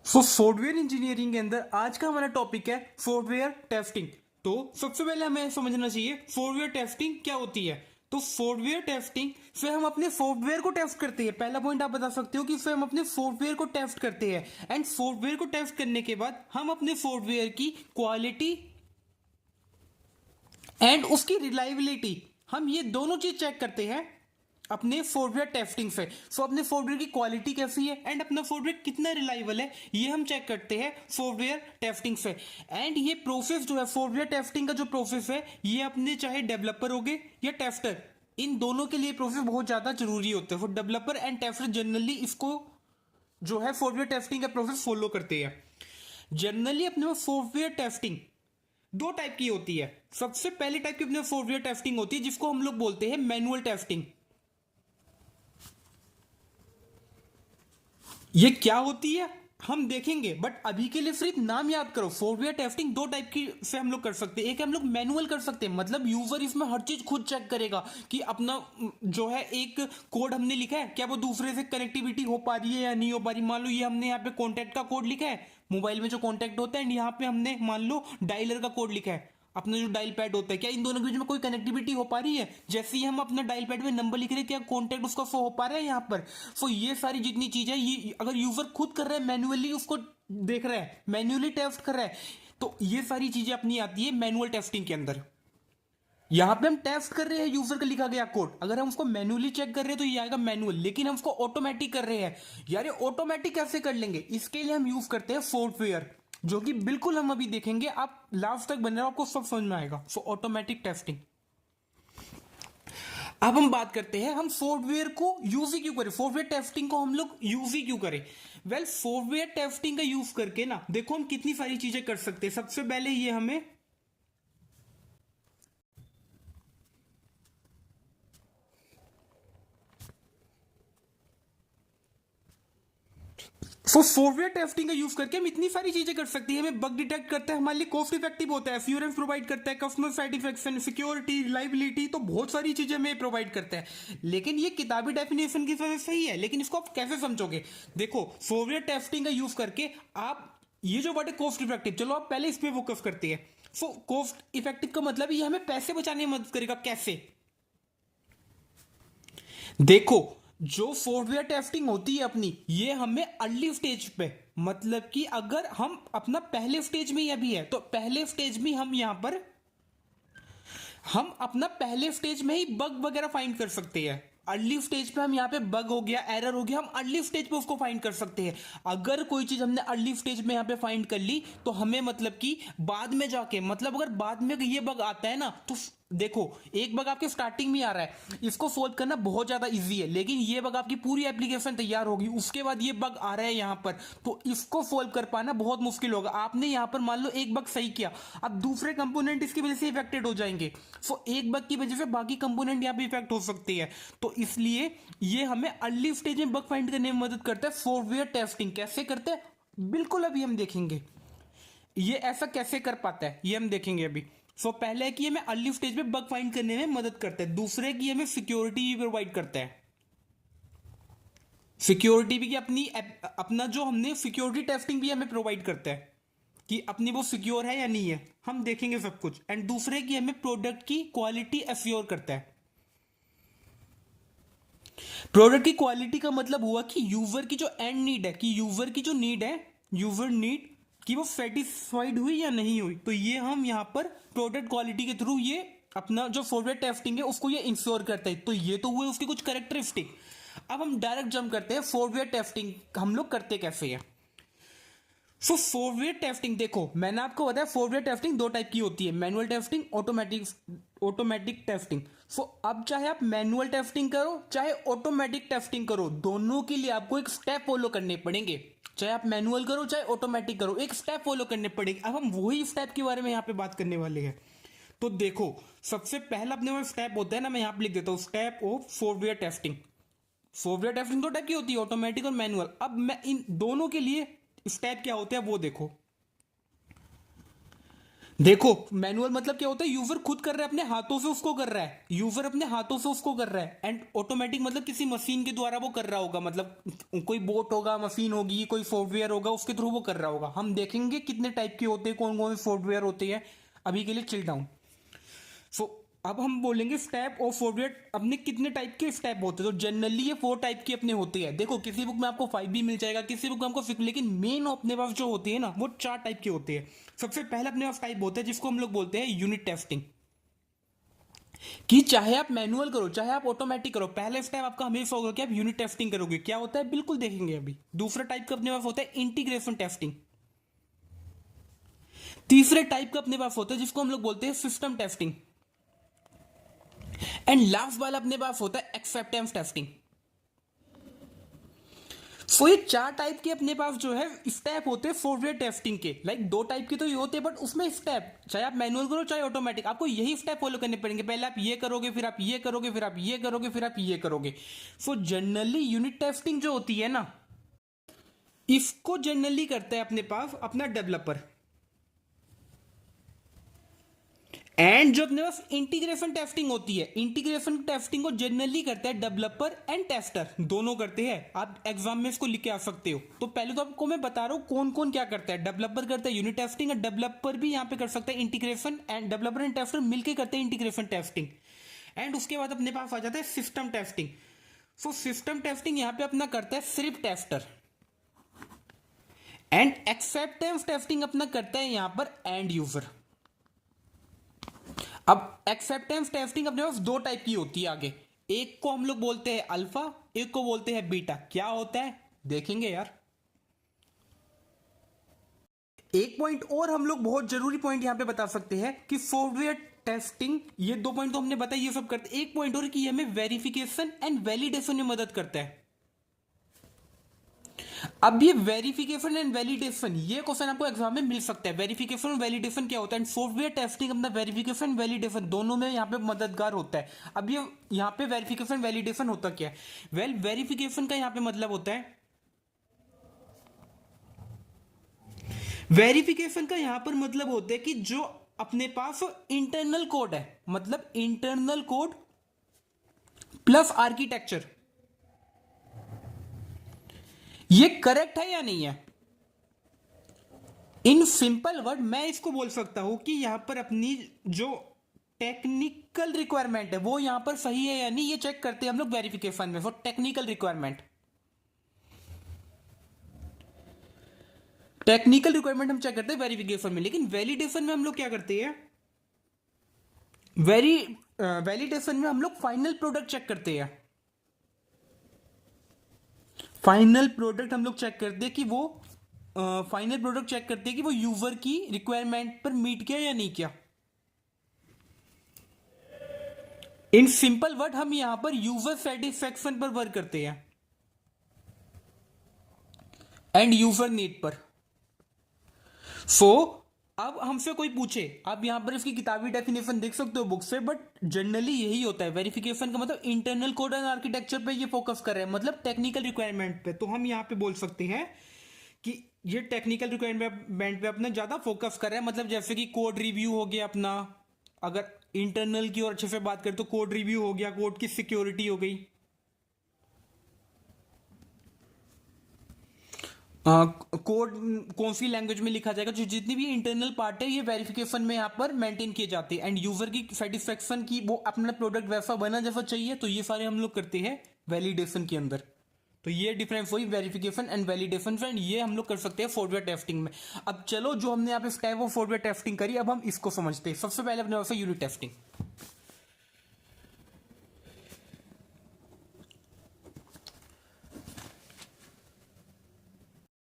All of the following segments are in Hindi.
सॉफ्टवेयर इंजीनियरिंग के अंदर आज का हमारा टॉपिक है सॉफ्टवेयर टेस्टिंग। तो सबसे पहले हमें समझना चाहिए सॉफ्टवेयर टेस्टिंग क्या होती है। तो सॉफ्टवेयर टेस्टिंग से हम अपने सॉफ्टवेयर को टेस्ट करते हैं। पहला पॉइंट आप बता सकते हो कि फिर हम अपने सॉफ्टवेयर को टेस्ट करते हैं एंड सॉफ्टवेयर को टेस्ट करने के बाद हम अपने सॉफ्टवेयर की क्वालिटी एंड उसकी रिलायबिलिटी हम ये दोनों चीज चेक करते हैं अपने सॉफ्टवेयर टेस्टिंग से। सो अपने सॉफ्टवेयर की क्वालिटी कैसी है एंड अपना सॉफ्टवेयर कितना रिलायबल है ये हम चेक करते हैं सॉफ्टवेयर टेस्टिंग से। एंड ये प्रोसेस जो है सॉफ्टवेयर टेस्टिंग का जो प्रोसेस है ये अपने चाहे डेवलपर हो गए या टेस्टर, इन दोनों के लिए प्रोसेस बहुत ज्यादा जरूरी होता है। For developer and tester generally इसको जो है सॉफ्टवेयर टेस्टिंग का प्रोसेस फॉलो करते हैं। जनरली अपने सॉफ्टवेयर टेस्टिंग दो टाइप की होती है। सबसे पहले टाइप की अपने सॉफ्टवेयर टेस्टिंग होती है जिसको हम लोग बोलते हैं मैनुअल टेस्टिंग। ये क्या होती है हम देखेंगे, बट अभी के लिए सिर्फ नाम याद करो। सॉफ्टवेयर टेस्टिंग दो टाइप की से हम लोग कर सकते हैं। एक हम लोग मैनुअल कर सकते हैं, मतलब यूजर इसमें हर चीज खुद चेक करेगा कि अपना जो है एक कोड हमने लिखा है क्या वो दूसरे से कनेक्टिविटी हो पा रही है या नहीं हो पा रही। मान लो ये हमने यहाँ पे कॉन्टैक्ट का कोड लिखा है, मोबाइल में जो कॉन्टैक्ट होता है, यहाँ पे हमने मान लो डायलर का कोड लिखा है, अपना जो डायल पैड होता है, क्या इन दोनों के बीच में कोई कनेक्टिविटी हो पा रही है। जैसे ही हम अपना डायल पैड में नंबर लिख रहे हैं क्या कॉन्टैक्ट उसका शो हो पा रहा है यहाँ पर। सो ये सारी जितनी चीज है ये अगर यूजर खुद कर रहा है, मैन्युअली उसको देख रहा है, मैन्युअली टेस्ट कर रहा है, तो ये सारी चीजें अपनी आती है मैनुअल टेस्टिंग के अंदर। यहां पे हम टेस्ट कर रहे हैं यूजर का लिखा गया कोड, अगर हम उसको मैनुअली चेक कर रहे हैं तो ये आएगा मैनुअल, लेकिन हम उसको ऑटोमेटिक कर रहे हैं। यार ये ऑटोमेटिक कैसे कर लेंगे, इसके लिए हम यूज करते हैं सॉफ्टवेयर, जो कि बिल्कुल हम अभी देखेंगे। आप लास्ट तक बन रहे हो, आपको सब समझ में आएगा। सो ऑटोमेटिक टेस्टिंग। अब हम बात करते हैं हम सॉफ्टवेयर को यूज ही क्यों करें, सॉफ्टवेयर टेस्टिंग को हम लोग यूज ही क्यों करें। वेल सॉफ्टवेयर टेस्टिंग का यूज करके ना देखो हम कितनी सारी चीजें कर सकते हैं। सबसे पहले ये हमें सॉफ्टवेयर टेस्टिंग का यूज करके हम इतनी सारी चीजें कर सकते हैं। हमें बग डिटेक्ट करता है, हमारे लिए कॉस्ट इफेक्टिव होता है, एश्योरेंस प्रोवाइड करता है, कस्टमर सेटिस्फेक्शन, सिक्योरिटी, रिलायबिलिटी, तो बहुत सारी चीजें हमें प्रोवाइड करता है। लेकिन ये किताबी डेफिनेशन की वजह से सही है, लेकिन इसको आप कैसे समझोगे। देखो सॉफ्टवेयर टेस्टिंग का यूज करके आप ये जो वर्ड है कॉस्ट इफेक्टिव, चलो आप पहले इस पे फोकस करते हैं। सो कॉस्ट इफेक्टिव का मतलब ये हमें पैसे बचाने में मदद करेगा। कैसे, देखो जो सॉफ्टवेयर टेस्टिंग होती है अपनी, ये हमें अर्ली स्टेज पे, मतलब कि अगर हम अपना पहले स्टेज में या भी है तो पहले स्टेज में हम यहां पर हम अपना पहले स्टेज में ही बग वगैरह फाइंड कर सकते हैं। अर्ली स्टेज पे हम यहाँ पे बग हो गया, एरर हो गया, हम अर्ली स्टेज पे उसको फाइंड कर सकते हैं। अगर कोई चीज हमने अर्ली स्टेज में यहाँ पे फाइंड कर ली तो हमें मतलब कि बाद में जाके, मतलब अगर बाद में ये बग आता है ना, तो देखो एक बग आपके स्टार्टिंग में आ रहा है, इसको सोल्व करना बहुत ज्यादा इजी है, लेकिन ये बग आपकी पूरी एप्लीकेशन तैयार होगी, उसके बाद ये बग आ रहा है यहाँ पर, तो इसको सोल्व कर पाना बहुत मुश्किल होगा। आपने यहाँ पर मान लो एक बग सही किया, अब दूसरे कंपोनेंट इसकी वजह से इफेक्टेड हो जाएंगे। सो एक बग की वजह से बाकी कंपोनेंट यहाँ पे इफेक्ट हो सकती है। तो इसलिए ये हमें अर्ली स्टेज में बग फाइंड करने में मदद करता है सॉफ्टवेयर टेस्टिंग। कैसे करते हैं बिल्कुल अभी हम देखेंगे, ये ऐसा कैसे कर पाता है ये हम देखेंगे अभी। सो पहले कि हमें अर्ली स्टेज में बग फाइंड करने में मदद करता है, दूसरे की हमें सिक्योरिटी भी प्रोवाइड करता है। सिक्योरिटी भी कि अपना जो हमने सिक्योरिटी टेस्टिंग भी हमें प्रोवाइड करता है कि अपनी वो सिक्योर है या नहीं है, हम देखेंगे सब कुछ। एंड दूसरे की हमें प्रोडक्ट की क्वालिटी एश्योर करता है। प्रोडक्ट की क्वालिटी का मतलब हुआ कि यूजर की जो एंड नीड है, कि यूजर की जो नीड है, यूजर नीड कि वो सेटिस्फाइड हुई या नहीं हुई, तो ये हम यहां पर प्रोडक्ट क्वालिटी के थ्रू ये अपना जो सॉफ्टवेयर टेस्टिंग है उसको ये इंश्योर करता है। तो ये तो हुए उसकी कुछ कैरेक्टरिस्टिक। अब हम डायरेक्ट जंप करते हैं सॉफ्टवेयर टेस्टिंग हम लोग करते कैसे है। सो सॉफ्टवेयर टेस्टिंग देखो मैंने आपको बताया सॉफ्टवेयर टेस्टिंग दो टाइप की होती है, मैनुअल टेस्टिंग, ऑटोमेटिक टेस्टिंग। सो अब चाहे आप मैनुअल टेस्टिंग करो चाहे ऑटोमेटिक टेस्टिंग करो, दोनों के लिए आपको एक स्टेप फॉलो करने पड़ेंगे। चाहे आप मैनुअल करो चाहे ऑटोमेटिक करो, एक स्टेप फॉलो करने पड़ेंगे। अब हम वही स्टेप के बारे में यहाँ पे बात करने वाले हैं। तो देखो सबसे पहला अपने स्टेप होता है ना, मैं यहाँ पे लिख देता हूँ step of software testing. Software testing दो टाइप की होती है, ऑटोमेटिक और मैनुअल। अब मैं इन दोनों के लिए स्टेप क्या होते हैं वो देखो। देखो मैनुअल मतलब क्या होता है, यूजर खुद कर रहा है, अपने हाथों से उसको कर रहा है, यूजर अपने हाथों से उसको कर रहा है। एंड ऑटोमेटिक मतलब किसी मशीन के द्वारा वो कर रहा होगा, मतलब कोई बोट होगा, मशीन होगी, कोई सॉफ्टवेयर होगा, उसके थ्रू वो कर रहा होगा। हम देखेंगे कितने टाइप के होते हैं, कौन कौन से सॉफ्टवेयर होते हैं। अभी के लिए चिल डाउन। सो अब हम बोलेंगे स्टेप और फॉरवर्ड अपने कितने टाइप के स्टेप होते हैं। तो जनरली ये 4 टाइप के अपने होते हैं। देखो किसी बुक में आपको 5 भी मिल जाएगा, किसी बुक में आपको 6, लेकिन मेन अपने पास जो होते हैं ना वो 4 टाइप के होते हैं। सबसे पहले अपने पास टाइप होता है जिसको हम लोग बोलते हैं यूनिट टेस्टिंग। कि चाहे आप मैनुअल करो चाहे आप ऑटोमेटिक करो, पहले स्टेप आपका हमेशा होगा कि आप यूनिट टेस्टिंग करोगे। क्या होता है बिल्कुल देखेंगे अभी। दूसरा टाइप का अपने पास होता है इंटीग्रेशन टेस्टिंग। तीसरे टाइप का अपने पास होता है जिसको हम लोग बोलते हैं सिस्टम टेस्टिंग। एंड लास्ट वाला अपने पास होता है एक्सेप्टेंस टेस्टिंग। सो ये 4 टाइप के अपने पास जो है स्टेप होते हैं सॉफ्टवेयर टेस्टिंग के। लाइक 2 टाइप के तो ये होते हैं, बट उसमें स्टेप चाहे आप मैनुअल करो चाहे ऑटोमेटिक, आपको यही स्टेप फॉलो करने पड़ेंगे। पहले आप ये करोगे, फिर आप ये करोगे, फिर आप ये करोगे, फिर आप ये करोगे। सो जनरली यूनिट टेस्टिंग जो होती है ना, इसको जनरली करता है अपने पास अपना डेवलपर। एंड जो अपने पास इंटीग्रेशन टेस्टिंग होती है, इंटीग्रेशन टेस्टिंग को जनरली करता है डेवलपर एंड टेस्टर, दोनों करते हैं। आप एग्जाम में इसको लिख के आ सकते हो। तो पहले तो आपको मैं बता रहा हूं कौन कौन क्या करता है। डेवलपर करता है यूनिट टेस्टिंग, और डेवलपर भी यहां पे कर सकता है integration, end developer and tester मिलकर करते हैं इंटीग्रेशन टेस्टिंग। एंड उसके बाद अपने पास आ जाता है system testing. So system testing यहां पे अपना करता है सिर्फ टेस्टर। एंड एक्सेप्टेंस टेस्टिंग अपना करता है यहां पर एंड यूजर। अब एक्सेप्टेंस टेस्टिंग अपने पास 2 टाइप की होती है आगे। एक को हम लोग बोलते हैं अल्फा, एक को बोलते हैं बीटा। क्या होता है देखेंगे यार। एक पॉइंट और हम लोग बहुत जरूरी पॉइंट यहां पे बता सकते हैं कि सॉफ्टवेयर टेस्टिंग, ये 2 पॉइंट तो हमने बताया, ये सब करते। एक पॉइंट और कि ये हमें वेरिफिकेशन एंड वैलिडेशन में मदद करता है। अब ये वेरिफिकेशन एंड वैलिडेशन, ये क्वेश्चन आपको एग्जाम में मिल सकता है। वेरिफिकेशन और वैलिडेशन क्या होता है, सॉफ्टवेयर टेस्टिंग अपना वेरिफिकेशन वैलिडेशन दोनों में यहाँ पे मददगार होता है। अब ये यहाँ पे वेरिफिकेशन वैलिडेशन होता क्या है। वेरिफिकेशन का यहाँ पे मतलब होता है, वेरिफिकेशन का यहां पर मतलब होता है कि जो अपने पास इंटरनल कोड है, मतलब इंटरनल कोड प्लस आर्किटेक्चर, ये करेक्ट है या नहीं है। इन सिंपल वर्ड मैं इसको बोल सकता हूं कि यहां पर अपनी जो टेक्निकल रिक्वायरमेंट है वो यहां पर सही है या नहीं, ये चेक करते हैं हम लोग वेरिफिकेशन में। For technical requirement, technical requirement हम चेक करते हैं वेरिफिकेशन में। लेकिन वैलिडेशन में हम लोग क्या करते हैं, वैलिडेशन में हम लोग फाइनल प्रोडक्ट चेक करते हैं। फाइनल प्रोडक्ट हम लोग चेक करते हैं कि वो फाइनल प्रोडक्ट चेक करते हैं कि वो यूजर की रिक्वायरमेंट पर मीट किया या नहीं किया। इन सिंपल वर्ड हम यहां पर यूजर सेटिस्फेक्शन पर वर्क करते हैं एंड यूजर नीड पर। सो अब हमसे कोई पूछे, आप यहां पर इसकी किताबी डेफिनेशन देख सकते हो बुक से, बट जनरली यही होता है। वेरिफिकेशन का मतलब इंटरनल कोड एंड आर्किटेक्चर पे ये फोकस कर रहे हैं, मतलब टेक्निकल रिक्वायरमेंट पे। तो हम यहां पे बोल सकते हैं कि ये टेक्निकल रिक्वायरमेंट पे अपना ज्यादा फोकस कर रहा है। मतलब जैसे कि कोड रिव्यू हो गया अपना, अगर इंटरनल की और अच्छे से बात करें तो कोड रिव्यू हो गया, कोड की सिक्योरिटी हो गई, कोड कौन सी लैंग्वेज में लिखा जाएगा, जो जितनी भी इंटरनल पार्ट है ये वेरिफिकेशन में यहाँ पर मेंटेन किए जाते हैं। एंड यूजर की सेटिस्फेक्शन की, वो अपना प्रोडक्ट वैसा बना जैसा चाहिए, तो ये सारे हम लोग करते हैं वैलिडेशन के अंदर। तो ये डिफरेंस हुई वेरिफिकेशन एंड वैलिडेशन फ्रेंड, ये हम लोग कर सकते हैं सॉफ्टवेयर टेस्टिंग में। अब चलो जो हमने यहाँ पे स्टेप ऑफ सॉफ्टवेयर टेस्टिंग करी, अब हम इसको समझते हैं। सबसे पहले अपने पास यूनिट टेस्टिंग।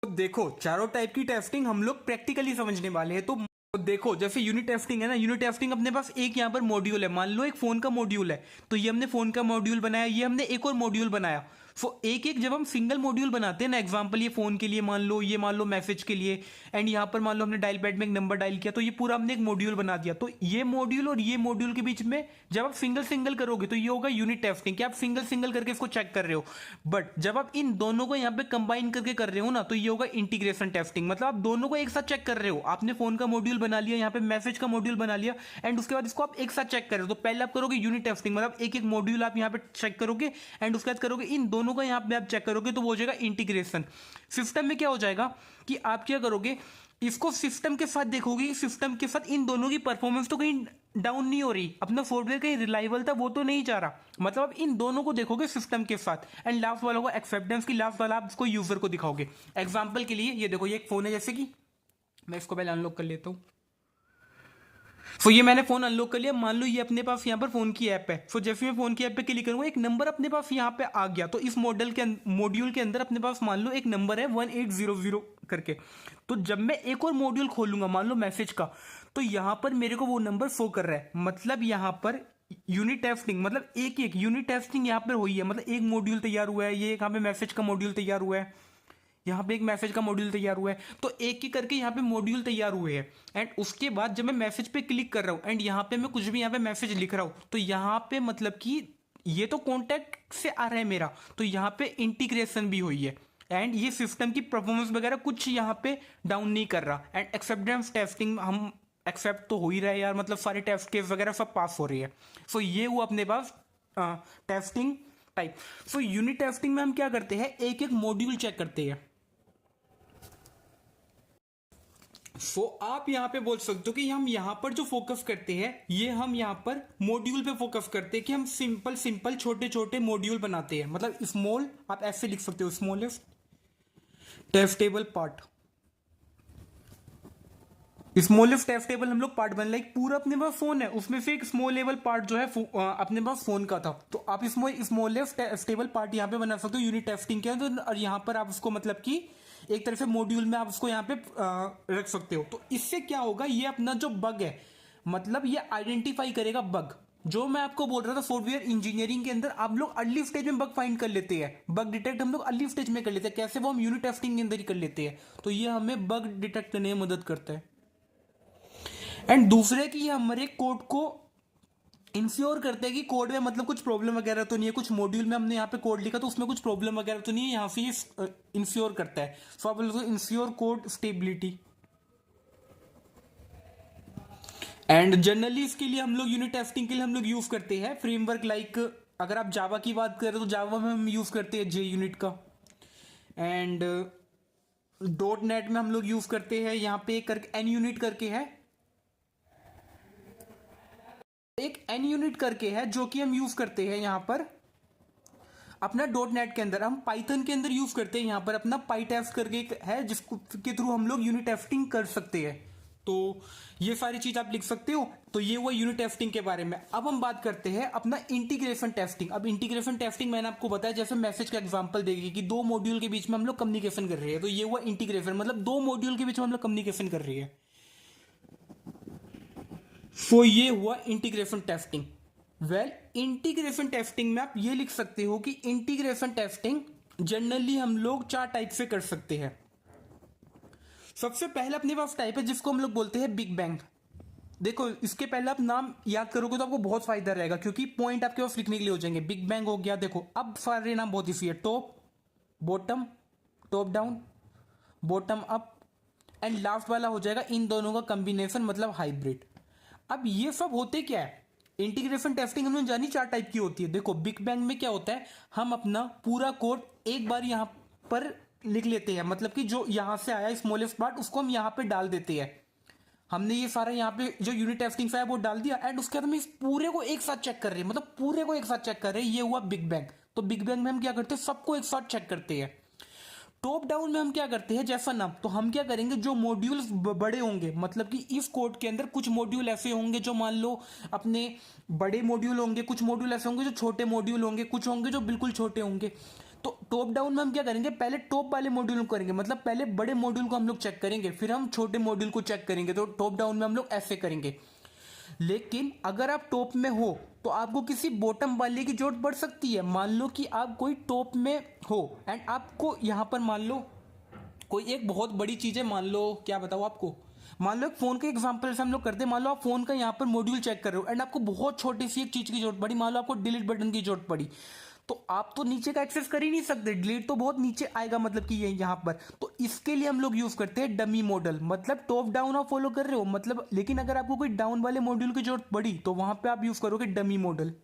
देखो चारों टाइप की टेस्टिंग हम लोग प्रैक्टिकली समझने वाले हैं। तो देखो जैसे यूनिट टेस्टिंग है ना, यूनिट टेस्टिंग अपने पास एक यहाँ पर मॉड्यूल है। मान लो एक फोन का मॉड्यूल है, तो ये हमने फोन का मॉड्यूल बनाया, ये हमने एक और मॉड्यूल बनाया। एक एक जब हम सिंगल मॉड्यूल बनाते हैं ना, एग्जांपल ये फोन के लिए मान लो, ये मान लो मैसेज के लिए, एंड यहाँ पर मान लो हमने डायल पैड में एक नंबर डायल किया, तो ये पूरा हमने एक मॉड्यूल बना दिया। तो ये मॉड्यूल और ये मॉड्यूल के बीच में जब आप सिंगल सिंगल करोगे तो ये होगा यूनिट टेस्टिंग, कि आप सिंगल सिंगल करके इसको चेक कर रहे हो। बट जब आप इन दोनों को यहाँ पे कंबाइन करके कर रहे हो ना, तो ये होगा इंटीग्रेशन टेस्टिंग। मतलब आप दोनों को एक साथ चेक कर रहे हो। आपने फोन का मॉड्यूल बना लिया, यहाँ पे मैसेज का मॉड्यूल बना लिया, एंड उसके बाद इसको आप एक साथ चेक कर रहे हो। तो पहले आप करोगे यूनिट टेस्टिंग, मतलब एक एक मॉड्यूल आप यहाँ पे चेक करोगे, एंड उसके बाद करोगे इन दोनों का यहाँ पे आप चेक करोगे, तो वो हो जाएगा इंटीग्रेशन। सिस्टम में क्या हो जाएगा कि आप क्या करोगे, इसको सिस्टम के साथ देखोगे, सिस्टम के साथ इन दोनों की परफॉर्मेंस तो कहीं डाउन नहीं हो रही, अपना सॉफ्टवेयर कहीं रिलायबल था वो तो नहीं जा रहा, मतलब आप इन दोनों को देखोगे सिस्टम के साथ। एंड लास्ट वाला होगा एक्सेप्टेंस की, लास्ट वाला आप इसको यूजर को दिखाओगे। एग्जांपल के लिए ये देखो, ये एक फोन है, जैसे कि मैं इसको पहले अनलॉक कर लेता हूँ। सो ये मैंने फोन अनलॉक कर लिया, मान लो ये अपने पास यहाँ पर फोन की ऐप है। सो जैसे मैं फोन की ऐप पे क्लिक करूंगा, एक नंबर अपने पास यहाँ पे आ गया। तो इस मॉड्यूल के अंदर अपने पास मान लो एक नंबर है 1800 करके। तो जब मैं एक और मॉड्यूल खोलूंगा, मान लो मैसेज का, तो यहाँ पर मेरे को वो नंबर शो कर रहा है। मतलब यहाँ पर यूनिट टेस्टिंग, मतलब एक एक यूनिट टेस्टिंग यहाँ पर हुई है। मतलब एक मॉड्यूल तैयार हुआ है, ये यहाँ पे मैसेज का मॉड्यूल तैयार हुआ है, यहाँ पे एक मैसेज का मॉड्यूल तैयार हुआ है। तो एक एक करके यहाँ पे मॉड्यूल तैयार हुए हैं। एंड उसके बाद जब मैं मैसेज पे क्लिक कर रहा हूँ, एंड यहाँ पे मैं कुछ भी यहाँ पे मैसेज लिख रहा हूँ, तो यहाँ पे मतलब कि ये तो कॉन्टैक्ट से आ रहा है मेरा, तो यहाँ पे इंटीग्रेशन भी हुई है। एंड ये सिस्टम की परफॉर्मेंस वगैरह कुछ यहाँ पे डाउन नहीं कर रहा। एंड एक्सेप्टेंस टेस्टिंग हम एक्सेप्ट तो हो ही रहा है यार, मतलब सारे टेस्ट केस वगैरह सब पास हो रही है। सो ये हुआ अपने पास testing type. So unit testing में हम क्या करते हैं, एक एक मॉड्यूल चेक करते हैं। आप यहां पे बोल सकते हो कि हम यहां पर जो फोकस करते हैं, ये हम यहां पर मॉड्यूल पे फोकस करते हैं, कि हम सिंपल सिंपल छोटे छोटे मॉड्यूल बनाते हैं। मतलब स्मॉल, आप ऐसे लिख सकते हो, smallest testable part. Smallest testable हम लोग पार्ट बन, लाइक पूरा अपने पास फोन है, उसमें से एक स्मॉल लेवल पार्ट जो है अपने पास फोन का था, तो आप स्मॉलेस्ट टेस्टेबल पार्ट यहाँ पे बना सकते हो यूनिट टेस्टिंग के अंदर। और यहाँ पर आप उसको मतलब कि एक तरह से मॉड्यूल में आप उसको यहाँ पे रख सकते हो। तो इससे क्या होगा, ये अपना जो बग है, मतलब ये आइडेंटिफाई करेगा बग। जो मैं आपको बोल रहा था, सॉफ्टवेयर इंजीनियरिंग के अंदर आप लोग अर्ली स्टेज में बग फाइंड कर लेते हैं, बग डिटेक्ट हम लोग अर्ली स्टेज में कर लेते हैं। कैसे, वो हम यूनिट टेस्टिंग के अंदर ही कर लेते हैं। तो ये हमें बग डिटेक्ट करने में मदद करता है। एंड दूसरे की हमारे कोड को इंश्योर करते हैं कि कोड में मतलब कुछ प्रॉब्लम वगैरह तो नहीं है। कुछ मॉड्यूल में हमने यहाँ पे कोड लिखा तो उसमें कुछ प्रॉब्लम वगैरह तो नहीं है, यहाँ से ये इंश्योर करता है। सो आप बोलोगे ensure code stability. And generally इसके लिए हम लोग यूनिट टेस्टिंग के लिए हम लोग यूज करते हैं फ्रेमवर्क, लाइक अगर आप जावा की बात करें तो जावा में हम यूज करते हैं जे यूनिट का। एंड डॉट नेट में हम लोग यूज करते हैं, यहाँ पे एक एन यूनिट करके है, एक एन यूनिट करके है, जो कि हम यूज करते हैं यहाँ पर अपना डॉट नेट के अंदर। हम पाइथन के अंदर यूज करते हैं यहाँ पर अपना पाईटेस्ट करके है, जिसको के थ्रू हम लोग यूनिट टेस्टिंग कर सकते हैं। तो ये सारी चीज आप लिख सकते हो। तो ये हुआ यूनिट टेस्टिंग के बारे में। अब हम बात करते हैं अपना इंटीग्रेशन टेस्टिंग। अब इंटीग्रेशन टेस्टिंग मैंने आपको बताया, जैसे मैसेज का एग्जांपल देगी कि दो मॉड्यूल के बीच में हम लोग कम्युनिकेशन कर रहे हैं, तो ये हुआ इंटीग्रेशन, मतलब दो मॉड्यूल के बीच में हम लोग कम्युनिकेशन कर रहे हैं। सो ये हुआ integration testing. Well, integration testing में आप ये लिख सकते हो कि इंटीग्रेशन टेस्टिंग जनरली हम लोग चार टाइप से कर सकते हैं। सबसे पहले अपने पास टाइप है जिसको हम लोग बोलते हैं बिग बैंग। देखो, इसके पहले आप नाम याद करोगे तो आपको बहुत फायदा रहेगा, क्योंकि पॉइंट आपके पास लिखने के लिए हो जाएंगे। बिग बैंग हो गया, देखो अब सारे नाम बहुत इसी है, top bottom, top down, bottom up, and last वाला हो जाएगा इन दोनों का कॉम्बिनेशन, मतलब हाइब्रिड। अब ये सब होते क्या है, इंटीग्रेशन टेस्टिंग हमने जानी चार टाइप की होती है। देखो, बिग बैंग में क्या होता है, हम अपना पूरा कोड एक बार यहां पर लिख लेते हैं, मतलब कि जो यहां से आया स्मॉलेस्ट पार्ट उसको हम यहां पे डाल देते हैं। हमने ये सारा यहाँ पे जो यूनिट टेस्टिंग है वो डाल दिया, एंड उसके बाद हम इस पूरे को एक साथ चेक कर रहे हैं, मतलब पूरे को एक साथ चेक कर रहे हैं। ये हुआ बिग बैंग। तो बिग बैंग में हम क्या करते हैं, सबको एक साथ चेक करते हैं। टॉप डाउन में हम क्या करते हैं, जैसा नाम, तो हम क्या करेंगे, जो मॉड्यूल्स बड़े होंगे, मतलब कि इस कोड के अंदर कुछ मॉड्यूल ऐसे होंगे जो मान लो अपने बड़े मॉड्यूल होंगे, कुछ मॉड्यूल ऐसे होंगे जो छोटे मॉड्यूल होंगे, कुछ होंगे जो बिल्कुल छोटे होंगे। तो टॉप डाउन में हम क्या करेंगे, पहले टॉप वाले मॉड्यूल को करेंगे, मतलब पहले बड़े मॉड्यूल को हम लोग चेक करेंगे, फिर हम छोटे मॉड्यूल को चेक करेंगे। तो टॉप डाउन में हम लोग ऐसे करेंगे। लेकिन अगर आप टॉप में हो तो आपको किसी बॉटम वाले की जरूरत पड़ सकती है। मान लो कि आप कोई टॉप में हो एंड आपको यहाँ पर मान लो कोई एक बहुत बड़ी चीज़ है, मान लो क्या बताओ आपको, मान लो एक फ़ोन के एग्जांपल से हम लोग करते हैं। मान लो आप फ़ोन का यहाँ पर मॉड्यूल चेक कर रहे हो एंड आपको बहुत छोटी सी एक चीज़ की जरूरत पड़ी, मान लो आपको डिलीट बटन की जरूरत पड़ी, तो आप तो नीचे का एक्सेस कर ही नहीं सकते, डिलीट तो बहुत नीचे आएगा, मतलब कि ये यहाँ पर। तो इसके लिए हम लोग यूज़ करते हैं डमी मॉडल, मतलब टॉप डाउन आप फॉलो कर रहे हो मतलब, लेकिन अगर आपको कोई डाउन वाले मॉड्यूल की जरूरत पड़ी तो वहाँ पर आप यूज़ करोगे डमी मॉडल।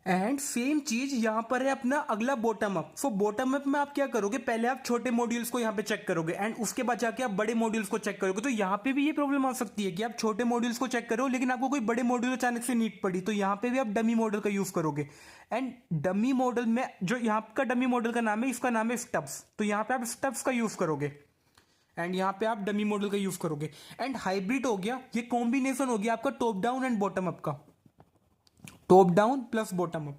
एंड सेम चीज यहां पर है अपना अगला bottom up. So bottom up में आप क्या करोगे, पहले आप छोटे मॉड्यूल्स को यहां पे चेक करोगे एंड उसके बाद जाके आप बड़े मॉड्यूल्स को चेक करोगे। तो यहां पे भी ये प्रॉब्लम आ सकती है कि आप छोटे मॉड्यूल्स को चेक करो लेकिन आपको कोई बड़े मॉड्यूल अचानक से नीड पड़ी, तो यहां पे भी आप डमी मॉडल का यूज करोगे। एंड डमी मॉडल में जो यहाँ का डमी मॉडल का नाम है, इसका नाम है स्टब्स, तो यहाँ पे आप स्टब्स का यूज करोगे एंड यहाँ पे आप डमी मॉडल का यूज करोगे। एंड हाइब्रिड हो गया, ये कॉम्बिनेशन हो गया आपका top down and bottom up का, top down plus bottom up.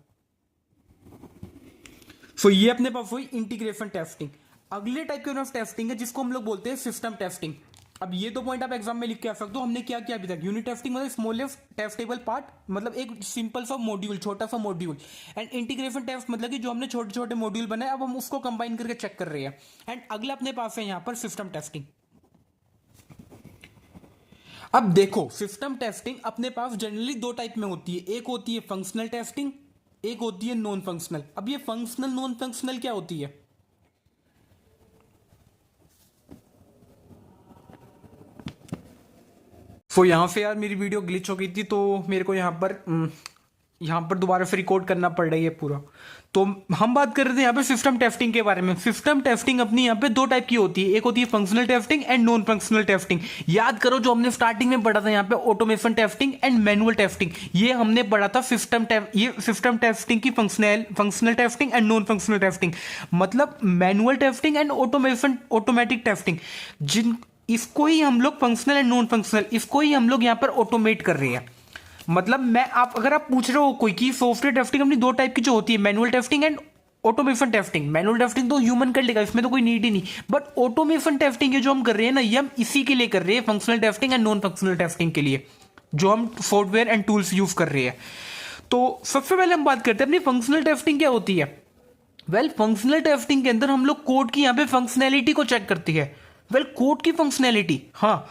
So ये अपने पास हुई इंटीग्रेशन टेस्टिंग। अगले टाइप के ऑफ टेस्टिंग है जिसको हम लोग बोलते हैं सिस्टम टेस्टिंग। अब ये दो पॉइंट आप एग्जाम में लिख के आ सकते हो। हमने क्या किया अभी तक, यूनिट टेस्टिंग मतलब स्मॉलेस्ट टेस्टेबल पार्ट, मतलब एक सिंपल सा मॉड्यूल, छोटा सा मॉड्यूल। एंड इंटीग्रेशन टेस्ट मतलब कि जो हमने छोटे छोटे मॉड्यूल बनाए अब हम उसको कंबाइन करके चेक कर रहे हैं। एंड अगला अपने पास है यहाँ पर सिस्टम टेस्टिंग। अब देखो सिस्टम टेस्टिंग अपने पास जनरली दो टाइप में होती है, एक होती है फंक्शनल टेस्टिंग, एक होती है नॉन फंक्शनल। अब ये फंक्शनल नॉन फंक्शनल क्या होती है, तो यहां से यार मेरी वीडियो ग्लिच हो गई थी तो मेरे को यहाँ पर दोबारा से रिकॉर्ड करना पड़ रही है पूरा। तो हम बात कर रहे थे यहाँ पे सिस्टम टेस्टिंग के बारे में। सिस्टम टेस्टिंग अपनी यहाँ पे दो टाइप की होती है, एक होती है functional testing and non functional testing. याद करो जो हमने स्टार्टिंग में पढ़ा था यहाँ पे automation testing and manual testing, ये हमने पढ़ा था ये सिस्टम टेस्टिंग की functional testing and non functional testing, मतलब manual testing and automatic testing, जिन इसको ही हम लोग फंक्शनल एंड नॉन फंक्शनल, इसको ही हम लोग यहाँ पर ऑटोमेट कर रहे हैं। मतलब अगर आप पूछ रहे हो कोई कि सॉफ्टवेयर टेस्टिंग अपनी दो टाइप की जो होती है, manual testing and automation testing. Manual testing तो ह्यूमन कर लेगा, इसमें तो कोई नीड ही नहीं, बट ऑटोमेशन टेस्टिंग ये जो हम कर रहे हैं ना, ये हम इसी के लिए कर रहे हैं, functional testing and non functional testing के लिए, जो हम सॉफ्टवेयर एंड टूल्स यूज कर रहे हैं। तो सबसे पहले हम बात करते हैं अपनी फंक्शनल टेस्टिंग क्या होती है। फंक्शनल टेस्टिंग के अंदर हम लोग कोड की यहाँ पे फंक्शनैलिटी को चेक करती है। कोड की फंक्शनैलिटी, हाँ,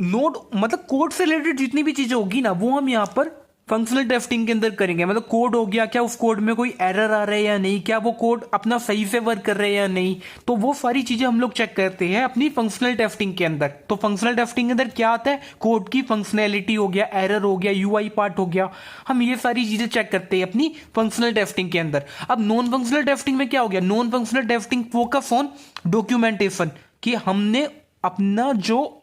नोड मतलब कोड से रिलेटेड जितनी भी चीजें होगी ना वो हम यहाँ पर फंक्शनल टेस्टिंग के अंदर करेंगे। मतलब कोड हो गया, क्या उस कोड में कोई एरर आ रहा है या नहीं, क्या वो कोड अपना सही से वर्क कर रहे हैं या नहीं, तो वो सारी चीजें हम लोग चेक करते हैं अपनी फंक्शनल टेस्टिंग के अंदर। तो फंक्शनल टेस्टिंग के अंदर क्या आता है, कोड की फंक्शनैलिटी हो गया, एरर हो गया, यूआई पार्ट हो गया, हम ये सारी चीजें चेक करते हैं अपनी फंक्शनल टेस्टिंग के अंदर। अब नॉन फंक्शनल टेस्टिंग में क्या हो गया, non functional testing focus on documentation, कि हमने अपना जो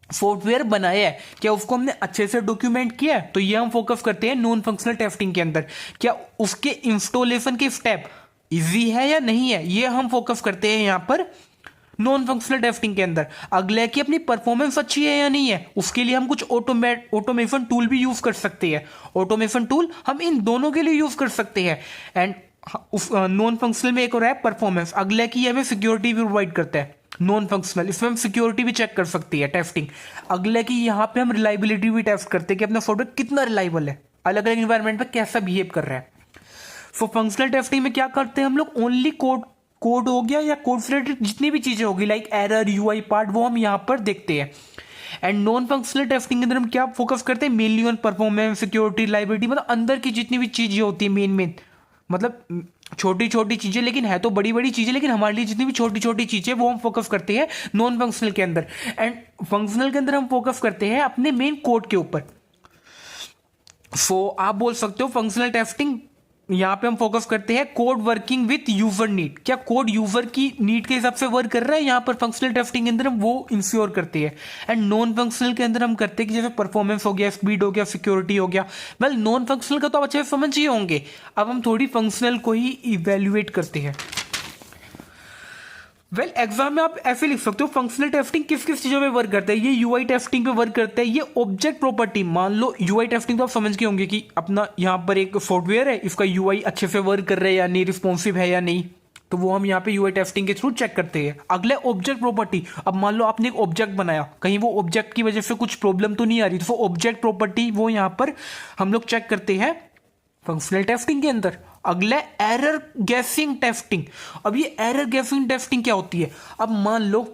सॉफ्टवेयर बनाया है क्या उसको हमने अच्छे से डॉक्यूमेंट किया है, तो ये हम फोकस करते हैं नॉन फंक्शनल टेस्टिंग के अंदर। क्या उसके इंस्टॉलेशन के स्टेप इजी है या नहीं है, ये हम फोकस करते हैं यहाँ पर नॉन फंक्शनल टेस्टिंग के अंदर। अगले की अपनी परफॉर्मेंस अच्छी है या नहीं है, उसके लिए हम कुछ ऑटोमेशन टूल भी यूज कर सकते हैं। ऑटोमेशन टूल हम इन दोनों के लिए यूज कर सकते हैं। एंड नॉन फंक्शनल में एक और है परफॉर्मेंस, अगले की हमें सिक्योरिटी भी प्रोवाइड करता है। नॉन फंक्शनल इसमें हम सिक्योरिटी भी चेक कर सकती है टेस्टिंग। अगले की यहाँ पे हम रिलायबिलिटी भी टेस्ट करते हैं कि अपना सॉफ्टवेयर कितना रिलायबल है, अलग अलग इन्वायरमेंट पे कैसा बिहेव कर रहा है। सो फंक्शनल टेस्टिंग में क्या करते हैं हम लोग, ओनली कोड हो गया या कोड से रिलेटेड जितनी भी चीजें होगी लाइक एरर, यूआई पार्ट, वो हम यहाँ पर देखते हैं। एंड नॉन फंक्शनल टेस्टिंग के अंदर हम क्या फोकस करते हैं, mainly on performance, security, reliability, मतलब अंदर की जितनी भी चीजें होती है मेन मतलब छोटी छोटी चीजें, लेकिन है तो बड़ी बड़ी चीजें, लेकिन हमारे लिए जितनी भी छोटी छोटी चीजें वो हम फोकस करते हैं नॉन फंक्शनल के अंदर। एंड फंक्शनल के अंदर हम फोकस करते हैं अपने मेन कोड के ऊपर। सो आप बोल सकते हो फंक्शनल टेस्टिंग यहाँ पे हम फोकस करते हैं code working with user need, क्या कोड यूजर की नीड के हिसाब से वर्क कर रहा है, यहाँ पर फंक्शनल टेस्टिंग के अंदर हम वो इंश्योर करते हैं। एंड नॉन फंक्शनल के अंदर हम करते हैं कि जैसे परफॉर्मेंस हो गया, स्पीड हो गया, सिक्योरिटी हो गया। नॉन फंक्शनल का तो आप अच्छे से समझ ही होंगे, अब हम थोड़ी फंक्शनल को ही इवेल्युएट करते हैं। एग्जाम में आप ऐसे लिख सकते हो फंक्शनल टेस्टिंग किस किस चीजों में वर्क करता है, ये यूआई टेस्टिंग पे वर्क करता है, ये ऑब्जेक्ट प्रॉपर्टी। मान लो यूआई टेस्टिंग तो आप समझ के होंगे कि अपना यहाँ पर एक सॉफ्टवेयर है, इसका यूआई अच्छे से वर्क कर रहा है या नहीं, रिस्पॉन्सिव है या नहीं, तो वो हम यहाँ पे यूआई टेस्टिंग के थ्रू चेक करते हैं। अगले ऑब्जेक्ट प्रॉपर्टी, अब मान लो आपने एक ऑब्जेक्ट बनाया, कहीं वो ऑब्जेक्ट की वजह से कुछ प्रॉब्लम तो नहीं आ रही, तो वो ऑब्जेक्ट प्रॉपर्टी वो यहाँ पर हम लोग चेक करते हैं फंक्शनल टेस्टिंग के अंदर। अगला एरर गैसिंग टेस्टिंग। अब ये एरर गैसिंग टेस्टिंग क्या होती है? अब मान लो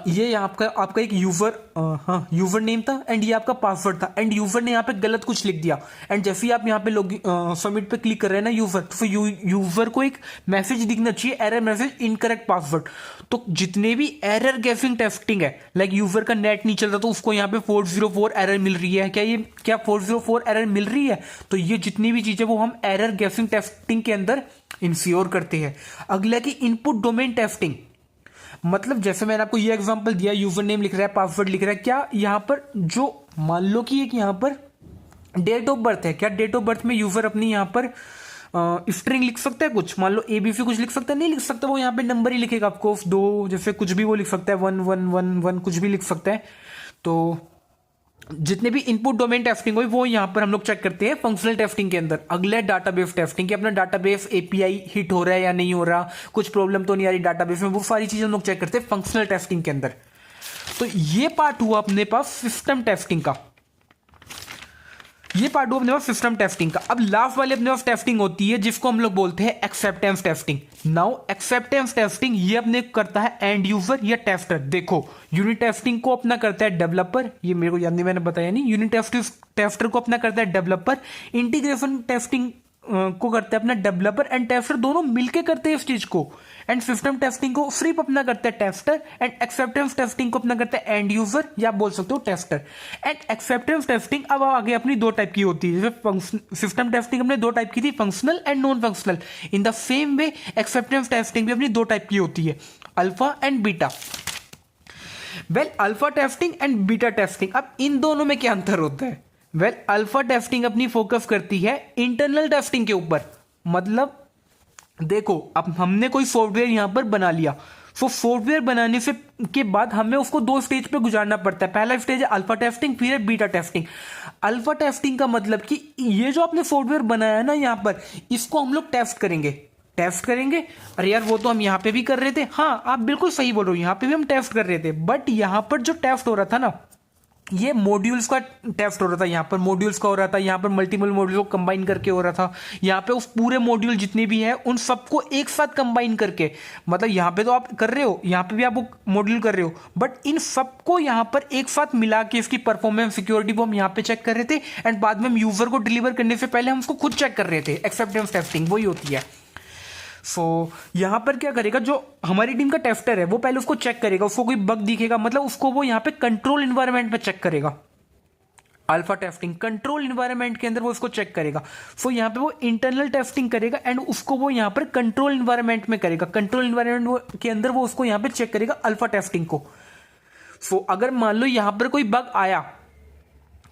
ये आपका एक यूजर नेम था एंड ये आपका पासवर्ड था एंड यूजर ने यहाँ पे गलत कुछ लिख दिया एंड जैसे ही आप यहाँ पे सबमिट पे क्लिक कर रहे हैं ना यूजर, तो फिर यूजर को एक मैसेज दिखना चाहिए, एरर मैसेज इनकरेक्ट पासवर्ड। तो जितने भी एरर गैसिंग टेस्टिंग है, लाइक यूजर का नेट नहीं चल रहा तो उसको यहाँ पे 404 एरर मिल रही है, क्या 404 एरर मिल रही है? तो ये जितनी भी चीजें वो हम एरर गैसिंग टेस्टिंग के अंदर इंश्योर करते हैं। अगला की इनपुट डोमेन टेस्टिंग, मतलब जैसे मैंने आपको ये एग्जांपल दिया, यूजर नेम लिख रहा है, पासवर्ड लिख रहा है, क्या यहाँ पर जो मान लो कि एक यहाँ पर डेट ऑफ बर्थ है, क्या डेट ऑफ बर्थ में यूजर अपनी यहाँ पर स्ट्रिंग लिख सकता है? कुछ मान लो एबीसी कुछ लिख सकता है? नहीं लिख सकता, वो यहाँ पे नंबर ही लिखेगा आपको, 2 जैसे कुछ भी वो लिख सकता है, 1111 कुछ भी लिख सकता है। तो जितने भी इनपुट डोमेन टेस्टिंग हुई वो यहां पर हम लोग चेक करते हैं फंक्शनल टेस्टिंग के अंदर। अगला डाटाबेस टेस्टिंग, कि अपना डाटाबेस एपीआई हिट हो रहा है या नहीं हो रहा, कुछ प्रॉब्लम तो नहीं आ रही डाटाबेस में, वो सारी चीजें हम लोग चेक करते हैं फंक्शनल टेस्टिंग के अंदर। तो ये पार्ट हुआ अपने पास सिस्टम टेस्टिंग का, ये पार्ट हुआ अपने पास सिस्टम टेस्टिंग का। अब लास्ट वाले अपने पास टेस्टिंग होती है जिसको हम लोग बोलते हैं acceptance testing. Now acceptance testing ये अपने करता है एंड यूजर या टेस्टर। देखो यूनिट टेस्टिंग को अपना करता है डेवलपर, ये मेरे को याद नहीं मैंने बताया नहीं, यूनिट टेस्टर को अपना करता है डेवलपर, इंटीग्रेशन टेस्टिंग को करता है अपना डेवलपर एंड टेस्टर, दोनों मिलके करते हैं इस चीज को। एंड सिस्टम टेस्टिंग को सिर्फ अपना करता है टेस्टर एंड एक्सेप्टेंस टेस्टिंग को अपना करता है एंड यूजर या आप बोल सकते हो टेस्टर। एंड एक्सेप्टेंस टेस्टिंग अब आगे अपनी 2 टाइप की होती है। सिस्टम टेस्टिंग हमने 2 टाइप की थी, functional and non functional. In the same way acceptance testing भी अपनी 2 टाइप की होती है, alpha and beta. Well alpha testing and beta testing, अब इन दोनों में क्या अंतर होता है? वेल अल्फा टेस्टिंग अपनी फोकस करती है इंटरनल टेस्टिंग के ऊपर। मतलब देखो अब हमने कोई सॉफ्टवेयर यहां पर बना लिया, तो सॉफ्टवेयर बनाने से के बाद हमें उसको 2 स्टेज पे गुजारना पड़ता है। पहला स्टेज है अल्फा टेस्टिंग, फिर है बीटा टेस्टिंग। अल्फा टेस्टिंग का मतलब कि ये जो आपने सॉफ्टवेयर बनाया ना यहां पर, इसको हम लोग टेस्ट करेंगे। अरे यार वो तो हम यहाँ पे भी कर रहे थे, हाँ आप बिल्कुल सही बोल रहे हो, यहाँ पे भी हम टेस्ट कर रहे थे, बट यहाँ पर जो टेस्ट हो रहा था ना, ये मॉड्यूल्स का टेस्ट हो रहा था, यहाँ पर मॉड्यूल्स का हो रहा था, यहाँ पर मल्टीपल मॉड्यूल को कंबाइन करके हो रहा था। यहाँ पे उस पूरे मॉड्यूल जितने भी है उन सबको एक साथ कंबाइन करके, मतलब यहाँ पे तो आप कर रहे हो, यहाँ पे भी आप वो मॉड्यूल कर रहे हो, बट इन सबको यहाँ पर एक साथ मिला के इसकी परफॉर्मेंस सिक्योरिटी को हम यहाँ पे चेक कर रहे थे एंड बाद में हम यूजर को डिलीवर करने से पहले हम उसको खुद चेक कर रहे थे। एक्सेप्टेंस टेस्टिंग वही होती है। सो यहां पर क्या करेगा, जो हमारी टीम का टेस्टर है वो पहले उसको चेक करेगा, उसको कोई बग दिखेगा मतलब उसको वो यहां पे कंट्रोल इन्वायरमेंट में चेक करेगा। अल्फा टेस्टिंग कंट्रोल इन्वायरमेंट के अंदर वो उसको चेक करेगा। सो यहां पे वो इंटरनल टेस्टिंग करेगा एंड उसको वो यहां पर कंट्रोल इन्वायरमेंट में करेगा। कंट्रोल इन्वायरमेंट के अंदर वो उसको यहां पे चेक करेगा अल्फा टेस्टिंग को। सो अगर मान लो यहां पर कोई बग आया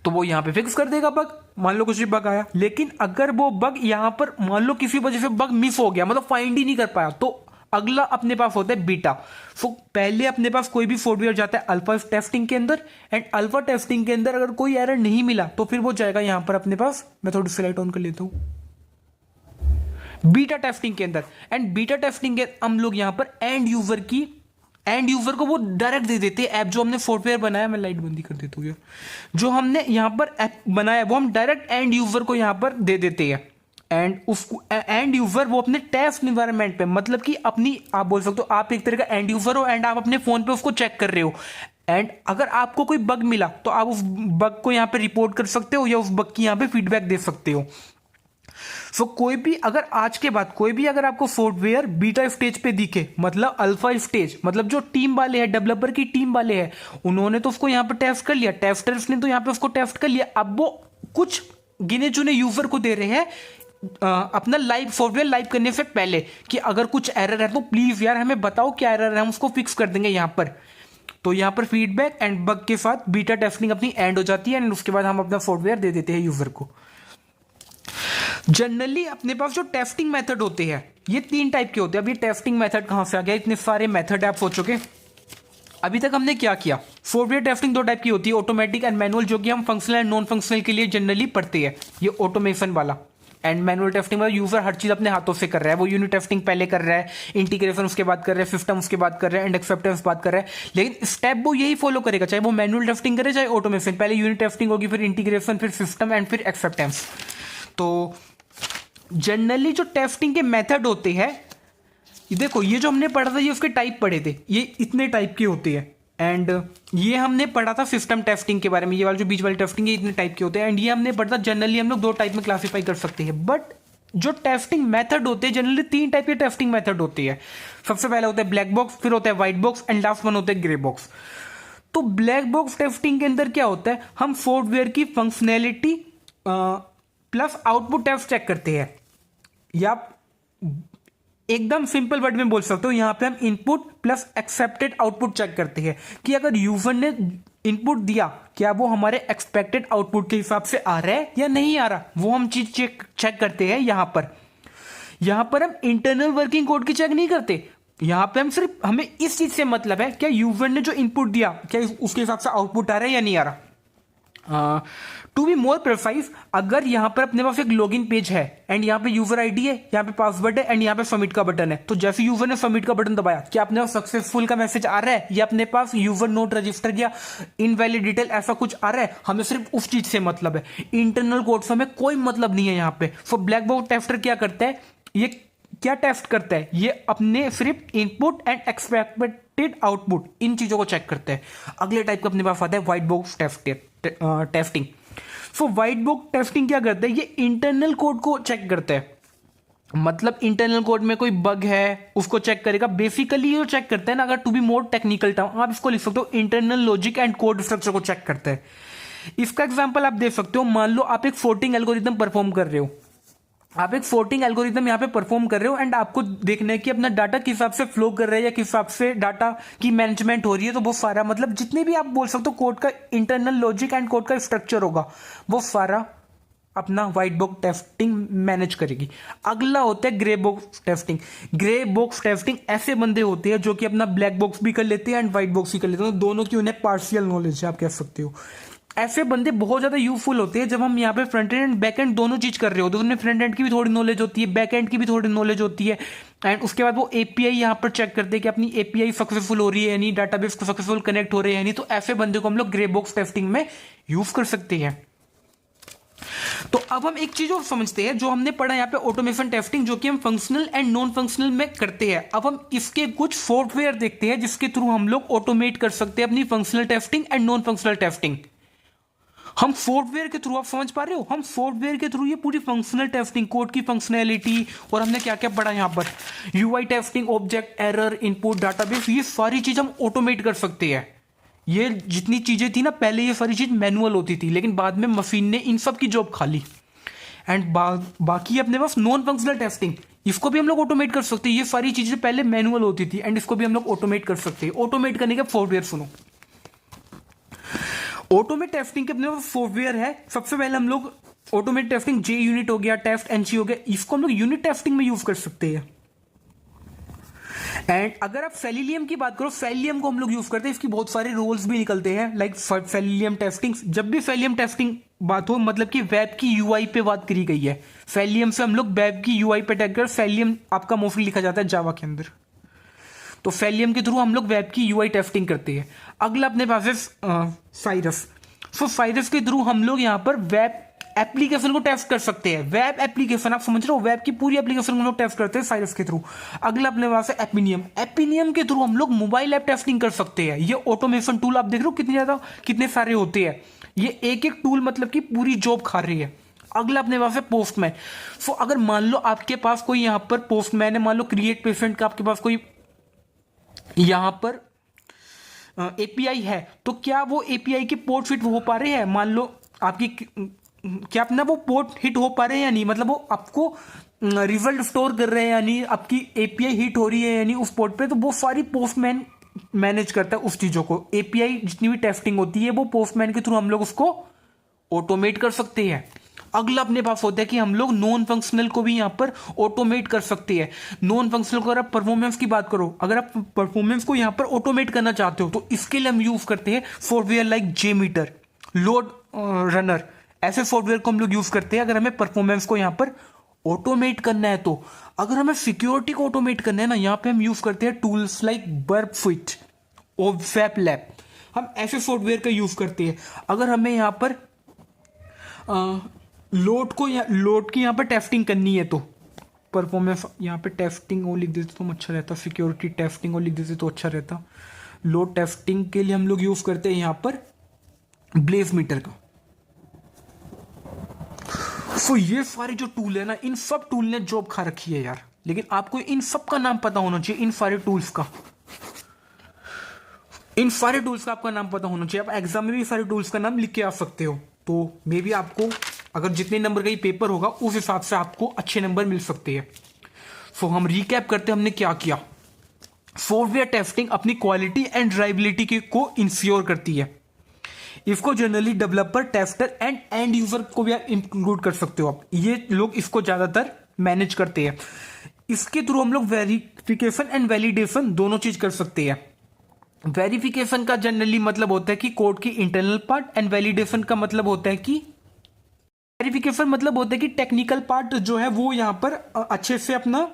तो वो यहां पे फिक्स कर देगा बग, मान लो कुछ भी बग आया। लेकिन अगर वो बग यहां पर मान लो किसी वजह से बग मिस हो गया, मतलब फाइंड ही नहीं कर पाया, तो अगला अपने पास होता है बीटा। सो पहले अपने पास कोई भी सॉफ्टवेयर जाता है अल्फा टेस्टिंग के अंदर एंड अल्फा टेस्टिंग के अंदर अगर कोई एरर नहीं मिला तो फिर वो जाएगा यहां पर अपने पास, मैं थोड़ी सी लाइट ऑन कर लेता हूं, बीटा टेस्टिंग के अंदर। एंड बीटा टेस्टिंग के हम लोग यहां पर एंड यूजर को वो डायरेक्ट दे देते हैं ऐप जो हमने सॉफ्टवेयर बनाया। मैं लाइट बंदी कर देता हूँ यार, जो हमने यहाँ पर ऐप बनाया वो हम डायरेक्ट एंड यूजर को यहाँ पर दे देते हैं एंड उसको एंड यूजर वो अपने टेस्ट इन्वायरमेंट पे, मतलब कि अपनी आप बोल सकते हो आप एक तरह का एंड यूजर हो एंड आप अपने फोन पे उसको चेक कर रहे हो एंड अगर आपको कोई बग मिला तो आप उस बग को यहाँ पे रिपोर्ट कर सकते हो या उस बग की यहाँ पे फीडबैक दे सकते हो। सो कोई भी अगर आज के बाद कोई भी अगर आपको सॉफ्टवेयर बीटा स्टेज पे दिखे, मतलब अल्फा स्टेज, मतलब जो टीम वाले हैं डेवलपर की टीम वाले हैं उन्होंने तो उसको यहाँ पे टेस्ट कर लिया, टेस्टर्स ने तो यहाँ पे उसको टेस्ट कर लिया, अब वो कुछ गिने चुने यूजर को दे रहे हैं अपना लाइव सॉफ्टवेयर लाइव करने से पहले कि अगर कुछ एरर है तो प्लीज यार हमें बताओ क्या एरर है, हम उसको फिक्स कर देंगे यहाँ पर। तो यहाँ पर फीडबैक एंड बग के साथ बीटा टेस्टिंग अपनी एंड हो जाती है एंड उसके बाद हम अपना सॉफ्टवेयर दे देते हैं यूजर को। जनरली अपने पास जो टेस्टिंग मेथड होते हैं ये 3 टाइप के होते हैं। अब ये टेस्टिंग मेथड कहां से आ गया, इतने सारे मेथड आप सोचोगे। अभी तक हमने क्या किया, सॉफ्टवेयर टेस्टिंग 2 टाइप की होती है, ऑटोमेटिक एंड मैनुअल, जो कि हम फंक्शनल एंड नॉन फंक्शनल के लिए जनरली पढ़ते हैं। ये ऑटोमेशन वाला एंड मैनुअल टेस्टिंग में यूजर हर चीज अपने हाथों से कर रहा है, वो यूनिट टेस्टिंग पहले कर रहा है, इंटीग्रेशन उसके बाद कर रहा है, सिस्टम उसके बाद कर रहा है, एंड एक्सेप्टेंस बात कर रहा है, लेकिन स्टेप वो यही फॉलो करेगा, चाहे वो मैनुअल टेस्टिंग करे चाहे ऑटोमेशन। पहले यूनिट टेस्टिंग होगी, फिर इंटीग्रेशन, फिर सिस्टम एंड फिर एक्सेप्टेंस। तो जनरली जो टेस्टिंग के मेथड होते हैं, देखो ये जो हमने पढ़ा था ये उसके टाइप पढ़े थे, ये इतने टाइप के होते हैं। एंड ये हमने पढ़ा था सिस्टम टेस्टिंग के बारे में, ये वाली जो बीच वाली टेस्टिंग है इतने टाइप के होते हैं। एंड ये हमने पढ़ा था जनरली हम लोग 2 टाइप में क्लासीफाई कर सकते हैं। बट जो टेस्टिंग मेथड होते हैं जनरली 3 टाइप के टेस्टिंग मेथड होती है। सबसे पहले होता है ब्लैक बॉक्स, फिर होता है white box, and last one होता है ग्रे बॉक्स। तो ब्लैक बॉक्स टेस्टिंग के अंदर क्या होता है, हम सॉफ्टवेयर की functionality plus output test check करते हैं, या एकदम सिंपल वर्ड में बोल सकते हो, यहां पे हम input plus accepted output check करते हैं कि अगर यूजर ने इनपुट दिया क्या वो हमारे एक्सपेक्टेड आउटपुट के हिसाब से आ रहा है या नहीं आ रहा, वो हम चीज चेक करते हैं। यहां पर हम इंटरनल वर्किंग कोड की चेक नहीं करते, यहां पे हम सिर्फ, हमें इस चीज से मतलब है क्या यूजर ने जो इनपुट दिया क्या उसके हिसाब से आउटपुट आ रहा है या नहीं आ रहा। टू बी मोर प्रिसाइज, अगर यहां पर अपने पास एक लॉगिन पेज है एंड यहां पे यूजर आईडी है, यहां पे पासवर्ड है एंड यहां पे सबमिट का बटन है, तो जैसे यूजर ने सबमिट का बटन दबाया क्या अपने पास सक्सेसफुल का मैसेज आ रहा है या अपने पास यूजर नोट रजिस्टर या इनवैलिड डिटेल ऐसा कुछ आ रहा है, हमें सिर्फ उस चीज से मतलब है, इंटरनल कोड से हमें कोई मतलब नहीं है यहां पे। सो ब्लैक बॉक्स टेस्टर क्या करता है, ये क्या टेस्ट करता है, ये अपने सिर्फ इनपुट एंड एक्सपेक्टेड आउटपुट इन चीजों को चेक करते हैं। अगले टाइप का अपने पास आता है व्हाइट बॉक्स टेस्टिंग। सो व्हाइट बॉक्स टेस्टिंग क्या करता है, ये इंटरनल कोड को चेक करता है, मतलब इंटरनल कोड में कोई बग है उसको चेक करेगा। बेसिकली ये चेक करता है ना, अगर to be more technical term आप इसको लिख सकते हो, internal logic and code structure को चेक करता है। इसका एग्जांपल आप दे सकते हो, मान लो आप एक फोर्टिंग एल्गोरिथम परफॉर्म कर रहे हो, आप एक फोर्टिंग एल्गोरिथम यहां पे परफॉर्म कर रहे हो एंड आपको देखना है कि अपना डाटा किस हिसाब से फ्लो कर रहा है या किस हिसाब से डाटा की मैनेजमेंट हो रही है। तो वो सारा मतलब जितने भी आप बोल सकते हो कोड का इंटरनल लॉजिक एंड कोड का स्ट्रक्चर होगा वो सारा अपना व्हाइट बॉक्स टेस्टिंग मैनेज करेगी। अगला होता है grey box testing. Grey box testing ऐसे बंदे होते हैं जो कि अपना ब्लैक बॉक्स भी कर लेते हैं एंड व्हाइट बॉक्स भी कर लेते हैं, दोनों की उन्हें पार्शियल नॉलेज है आप कह सकते हो। ऐसे बंदे बहुत ज्यादा यूजफुल होते हैं जब हम यहाँ पे फ्रंट एंड बैक एंड दोनों चीज कर रहे होते हैं, उन्हें फ्रंट एंड की भी थोड़ी नॉलेज होती है, बैक एंड की भी थोड़ी नॉलेज होती है। एंड उसके बाद वो एपीआई यहाँ पर चेक करते हैं कि अपनी एपीआई सक्सेसफुल हो रही है यानी डाटाबेस को सक्सेसफुल कनेक्ट हो रहे हैं यानी, तो ऐसे बंदे को हम लोग ग्रे बॉक्स टेस्टिंग में यूज कर सकते हैं। तो अब हम एक चीज और समझते हैं जो हमने पढ़ा यहाँ पे ऑटोमेशन टेस्टिंग, जो कि हम फंक्शनल एंड नॉन फंक्शनल में करते हैं। अब हम इसके कुछ सॉफ्टवेयर देखते हैं जिसके थ्रू हम लोग ऑटोमेट कर सकते हैं अपनी functional testing and non functional testing. हम सॉफ्टवेयर के थ्रू, आप समझ पा रहे हो, हम सॉफ्टवेयर के थ्रू ये पूरी फंक्शनल टेस्टिंग, कोड की फंक्शनैलिटी, और हमने क्या क्या पढ़ा यहाँ पर, UI testing, object, error, input, database, ये सारी चीज हम ऑटोमेट कर सकते हैं। ये जितनी चीजें थी ना पहले, ये सारी चीज मैनुअल होती थी, लेकिन बाद में मशीन ने इन सब की जॉब खा ली। एंड बाकी अपने पास नॉन फंक्शनल टेस्टिंग, इसको भी हम लोग ऑटोमेट कर सकते हैं। ये सारी चीजें पहले मैनुअल होती थी एंड इसको भी हम लोग ऑटोमेट कर सकते हैं। ऑटोमेट करने का सॉफ्टवेयर सुनो, ऑटोमेट टेस्टिंग के अपने पास सॉफ्टवेयर है। सबसे पहले हम लोग ऑटोमेट टेस्टिंग, जे यूनिट हो गया, टेस्ट एनसी हो गया, इसको हम लोग यूनिट टेस्टिंग में यूज कर सकते हैं। एंड अगर आप सेलिलियम की बात करो, सेलिलियम को हम लोग यूज करते हैं, इसकी बहुत सारे रोल्स भी निकलते हैं लाइक सेलिलियम टेस्टिंग। जब भी सेलिलियम टेस्टिंग बात हो मतलब कि वेब की यूआई पे बात करी गई है, सेलिलियम से हम लोग वेब की यूआई पे टैग कर, सेलिलियम आपका मोस्टली लिखा जाता है जावा के अंदर, तो सेलिलियम के थ्रू हम लोग वेब की यूआई टेस्टिंग करते हैं। अगला अपने पास है साइरस। सो साइरस के थ्रू हम लोग यहाँ पर वेब एप्लीकेशन को टेस्ट कर सकते हैं। वेब एप्लीकेशन, आप समझ रहे हो, वेब की पूरी एप्लीकेशन को हम लोग टेस्ट करते हैं साइरस के थ्रू। अगला अपने पास है एपिनियम। एपिनियम के थ्रू हम लोग मोबाइल ऐप टेस्टिंग कर सकते हैं। ये ऑटोमेशन टूल आप देख रहे हो कितने सारे होते हैं, ये एक एक टूल मतलब कि पूरी जॉब खा रही है। अगला अपने पास है पोस्टमैन। सो अगर मान लो आपके पास कोई यहाँ पर पोस्टमैन है, मान लो क्रिएट पेशेंट का आपके पास कोई यहां पर एपीआई है, तो क्या वो एपीआई के पोर्ट हिट हो पा रहे हैं, मान लो आपकी क्या अपना वो पोर्ट हिट हो पा रहे हैं या नहीं, मतलब वो आपको रिजल्ट स्टोर कर रहे हैं यानी आपकी एपीआई हिट हो रही है यानी उस पोर्ट पे, तो वो सारी पोस्टमैन मैनेज करता है उस चीजों को। एपीआई जितनी भी टेस्टिंग होती है वो पोस्टमैन के थ्रू हम लोग उसको ऑटोमेट कर सकते हैं। अगला अपने पास होता है कि हम लोग नॉन फंक्शनल को भी यहां पर ऑटोमेट कर सकते हैं। नॉन फंक्शनल को अगर आप परफॉर्मेंस की बात करो, अगर आप परफॉर्मेंस को यहां पर ऑटोमेट करना चाहते हो तो इसके लिए हम यूज करते हैं सॉफ्टवेयर लाइक जेमीटर, लोड रनर, ऐसे सॉफ्टवेयर को हम लोग यूज करते हैं अगर हमें परफॉर्मेंस को यहां पर ऑटोमेट करना है तो अगर हमें सिक्योरिटी को ऑटोमेट करना है ना, यहाँ पे हम यूज करते हैं टूल्स लाइक बर्ब फिट और वेब लैब। हम ऐसे सॉफ्टवेयर का यूज करते हैं। अगर हमें यहाँ पर लोड की यहाँ पर टेस्टिंग करनी है तो परफॉर्मेंस यहाँ पे टेस्टिंग और लिख देते तो अच्छा रहता, सिक्योरिटी टेस्टिंग और लिख देते तो अच्छा रहता। लोड टेस्टिंग के लिए हम लोग यूज करते हैं यहाँ पर ब्लेज मीटर का। तो ये सारे जो टूल है ना, इन सब टूल ने जॉब खा रखी है यार, लेकिन आपको इन सब का नाम पता होना चाहिए। इन सारे टूल्स का आपका नाम पता होना चाहिए। आप एग्जाम में भी सारे टूल्स का नाम लिख के आ सकते हो, तो मे बी आपको अगर जितने नंबर का ये पेपर होगा उस हिसाब से आपको अच्छे नंबर मिल सकते हैं। सो हम रिकैप करते हैं हमने क्या किया। सॉफ्टवेयर टेस्टिंग अपनी क्वालिटी एंड ड्राइबिलिटी को इंश्योर करती है। इसको generally developer, tester and and user को भी इंक्लूड कर सकते हो आप। ये लोग इसको ज्यादातर मैनेज करते हैं। इसके थ्रू हम लोग वेरिफिकेशन एंड वैलिडेशन दोनों चीज कर सकते हैं। वेरिफिकेशन का जनरली मतलब होता है कि कोड की इंटरनल पार्ट, एंड वैलिडेशन का मतलब होता है कि टेक्निकल पार्ट जो है वो यहाँ पर अच्छे से अपना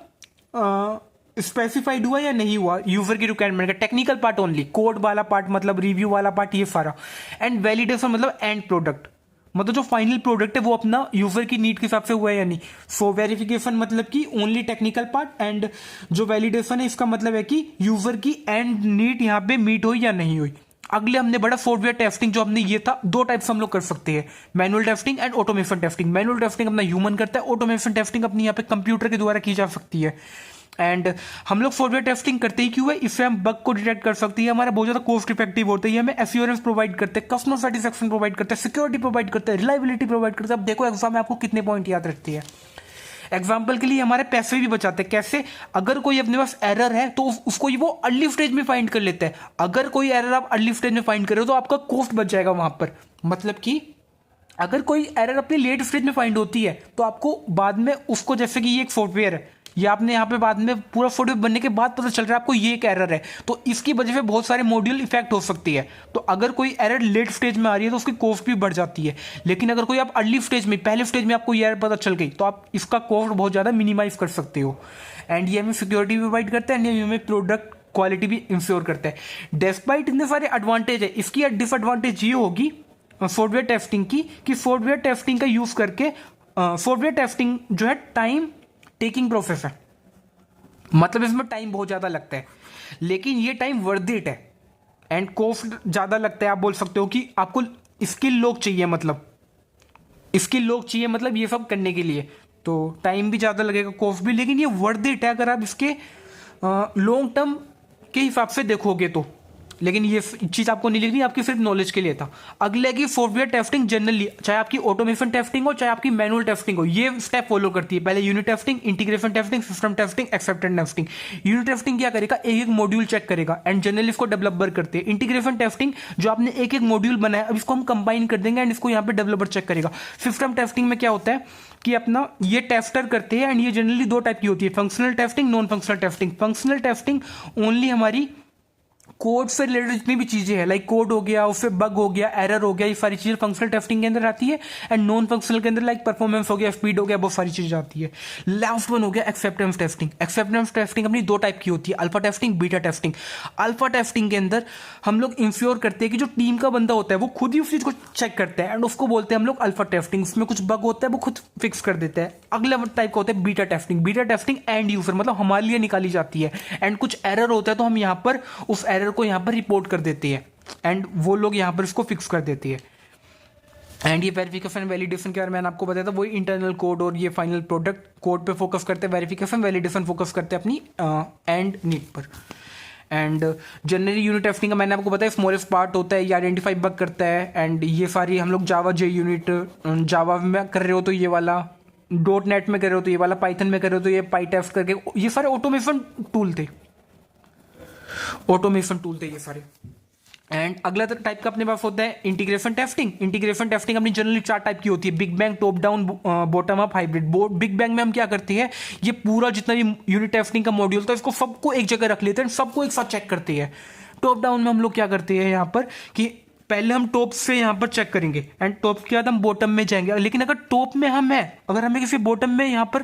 स्पेसिफाइड हुआ या नहीं हुआ यूजर की रिक्वायरमेंट का। टेक्निकल पार्ट ओनली, कोड वाला पार्ट मतलब रिव्यू वाला पार्ट, ये सारा। एंड वैलिडेशन मतलब एंड प्रोडक्ट, मतलब जो फाइनल प्रोडक्ट है वो अपना यूजर की नीड के हिसाब से हुआ है या नहीं। सो वेरिफिकेशन मतलब कि ओनली टेक्निकल पार्ट, एंड जो वैलिडेशन है इसका मतलब है कि यूजर की एंड नीड यहाँ पे मीट हुई या नहीं हुई। अगले हमने बड़ा सॉफ्टवेयर टेस्टिंग जो हमने ये था, दो टाइप्स हम लोग कर सकते हैं, manual testing and automation testing. Manual testing अपना ह्यूमन करता है, ऑटोमेशन टेस्टिंग अपनी यहाँ पे कंप्यूटर के द्वारा की जा सकती है। एंड हम लोग सॉफ्टवेयर टेस्टिंग करते ही क्यों है, इससे हम बग को डिटेक्ट कर सकते हैं, हमारा बहुत ज्यादा कॉस्ट इफेक्टिव होता है, हमें एश्योरेंस प्रोवाइड करते हैं, कस्टमर सेटिस्फेक्शन प्रोवाइड करते हैं, सिक्योरिटी प्रोवाइड करते हैं, रिलायबिलिटी प्रोवाइड करते हैं। अब देखो एग्जाम में आपको कितने पॉइंट याद रखती है। एग्जाम्पल के लिए हमारे पैसे भी बचाते हैं। कैसे? अगर कोई अपने पास एरर है तो उसको वो अर्ली स्टेज में फाइंड कर लेते हैं। अगर कोई एरर आप अर्ली स्टेज में फाइंड करो तो आपका कॉस्ट बच जाएगा वहां पर। मतलब कि अगर कोई एरर अपनी लेट स्टेज में फाइंड होती है तो आपको बाद में उसको, जैसे कि ये एक सॉफ्टवेयर है, ये आपने यहाँ पे बाद में पूरा सॉफ्टवेयर बनने के बाद पता चल रहा है आपको ये एक एरर है, तो इसकी वजह से बहुत सारे मॉड्यूल इफेक्ट हो सकती है। तो अगर कोई एरर लेट स्टेज में आ रही है तो उसकी कॉस्ट भी बढ़ जाती है। लेकिन अगर कोई आप अर्ली स्टेज में, पहले स्टेज में आपको ये एरर पता चल गई तो आप इसका कॉस्ट बहुत ज़्यादा मिनिमाइज कर सकते हो। एंड ये हमें सिक्योरिटी भी प्रोवाइड करता है, एंड ये हमें प्रोडक्ट क्वालिटी भी इंश्योर करता है। डिस्पाइट इतने सारे एडवांटेज है, इसकी डिसएडवांटेज ये होगी सॉफ्टवेयर टेस्टिंग की, कि सॉफ्टवेयर टेस्टिंग का यूज करके सॉफ्टवेयर टेस्टिंग जो है टाइम टेकिंग प्रोसेस है, मतलब इसमें टाइम बहुत ज्यादा लगता है, लेकिन ये टाइम वर्थ इट है। एंड कॉस्ट ज्यादा लगता है। आप बोल सकते हो कि आपको स्किल लोग चाहिए, मतलब ये सब करने के लिए, तो टाइम भी ज्यादा लगेगा, कॉस्ट भी, लेकिन ये वर्थ इट है अगर आप इसके लॉन्ग टर्म के हिसाब से देखोगे तो। लेकिन ये चीज आपको नहीं लिखनी, आपकी सिर्फ नॉलेज के लिए था। अगले की सॉफ्टवेयर टेस्टिंग जनरली, चाहे आपकी ऑटोमेशन टेस्टिंग हो चाहे आपकी मैनुअल टेस्टिंग हो, ये स्टेप फॉलो करती है। पहले unit testing, integration testing, system testing, acceptance testing. Unit testing क्या करेगा, एक एक मॉड्यूल चेक करेगा, एंड जनरली इसको डेवलपर करते हैं। इंटीग्रेशन टेस्टिंग, जो आपने एक एक मॉड्यूल बनाया अब इसको हम कंबाइन कर देंगे एंड इसको यहाँ पे डेवलपर चेक करेगा। सिस्टम टेस्टिंग में क्या होता है कि अपना ये टेस्टर करते हैं, एंड ये जनरली दो टाइप की होती है, functional testing, non functional testing. Functional testing only हमारी कोड से रिलेटेड जितनी भी चीजें हैं, लाइक कोड हो गया, उससे बग हो गया, एरर हो गया, ये सारी चीजें फंक्शनल टेस्टिंग के अंदर आती है। एंड नॉन फंक्शनल के अंदर लाइक परफॉर्मेंस हो गया, स्पीड हो गया, बहुत सारी चीजें आती है। लास्ट वन हो गया एक्सेप्टेंस टेस्टिंग। एक्सेप्टेंस टेस्टिंग अपनी दो टाइप की होती है, alpha testing, beta testing. Alpha testing के अंदर हम लोग इंश्योर करते हैं कि जो टीम का बंदा होता है वो खुद ही उस चीज को चेक करता है, एंड उसको बोलते हैं हम लोग अल्फा टेस्टिंग। उसमें कुछ बग होता है वो खुद फिक्स कर देता है। अगला टाइप का होता है beta testing. Beta testing and user, मतलब हमारे लिए निकाली जाती है, एंड कुछ एरर होता है तो हम यहाँ पर उस एरर को यहाँ पर रिपोर्ट कर देती है, एंड वो लोग यहां पर इसको फिक्स कर देती है। एंड ये वेरिफिकेशन वैलिडेशन के बारे में मैंने आपको बताया था, वही इंटरनल कोड और ये फाइनल प्रोडक्ट कोड पे फोकस करते हैं, वेरिफिकेशन वैलिडेशन फोकस करते हैं अपनी एंड नीड पर। एंड जनरली यूनिट टेस्टिंग का मैंने आपको बताया स्मॉलेस्ट पार्ट होता है, ये आइडेंटिफाई बग करता है। एंड ये सारी हम लोग जावा जे यूनिट, जावा में कर रहे हो तो ये वाला, .NET में कर रहे हो तो ये वाला, पाइथन में कर रहे हो तो ये पाईटेस्ट करके, ये सारे ऑटोमेशन टूल थे ये सारे। एंड अगला टाइप का अपने पास होता है इंटीग्रेशन टेस्टिंग। इंटीग्रेशन टेस्टिंग अपनी जनरली चार टाइप की होती है, big bang, top down, bottom up, hybrid. Big bang में हम क्या करते हैं, ये पूरा जितना भी यूनिट टेस्टिंग का मॉड्यूल था इसको सबको एक जगह रख लेते हैं, सबको एक साथ चेक करते हैं। टॉप डाउन में हम लोग क्या करते हैं यहाँ पर कि पहले हम टॉप से यहाँ पर चेक करेंगे, एंड टॉप के बाद हम बॉटम में जाएंगे। लेकिन अगर टॉप में हम है, अगर हमें किसी बॉटम में यहाँ पर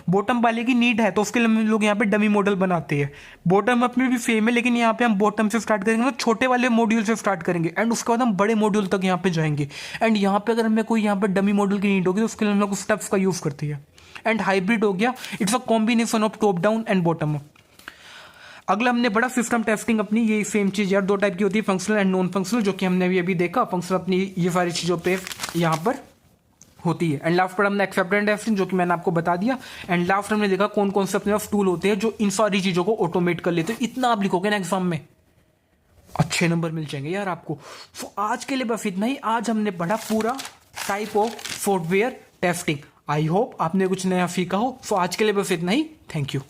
बॉटम वाले की नीड है, तो उसके लिए हम लोग यहाँ पे डमी मॉडल बनाते हैं। बॉटम अप में भी सेम है, लेकिन यहाँ पे हम बॉटम से स्टार्ट करेंगे, मतलब छोटे वाले मॉड्यूल से स्टार्ट करेंगे एंड उसके बाद हम बड़े मॉड्यूल तक यहाँ पे जाएंगे। एंड यहाँ पे अगर हमें कोई यहाँ पे डमी मॉडल की नीड होगी तो उसके लिए हम लोग स्टेप्स का यूज़ करते हैं। एंड हाइब्रिड हो गया, it's a combination of top down and bottom up. अगला हमने बड़ा सिस्टम टेस्टिंग अपनी, ये सेम चीज़ यार दो टाइप की होती है, फंक्शनल एंड नॉन फंक्शनल, जो कि हमने अभी देखा। फंक्शनल अपनी ये सारी चीज़ों पे यहाँ पर होती है। एंड लास्ट पर हमने एक्सेप्टेंस टेस्टिंग, जो कि मैंने आपको बता दिया। एंड लास्ट हमने देखा कौन कौन से अपने पास टूल होते हैं जो इन सारी चीज़ों को ऑटोमेट कर लेते हैं। इतना आप लिखोगे ना एग्जाम में, अच्छे नंबर मिल जाएंगे यार आपको। सो आज के लिए बस इतना ही। आज हमने पढ़ा पूरा type of software testing. I hope आपने कुछ नया सीखा हो। सो आज के लिए बस इतना ही। Thank you.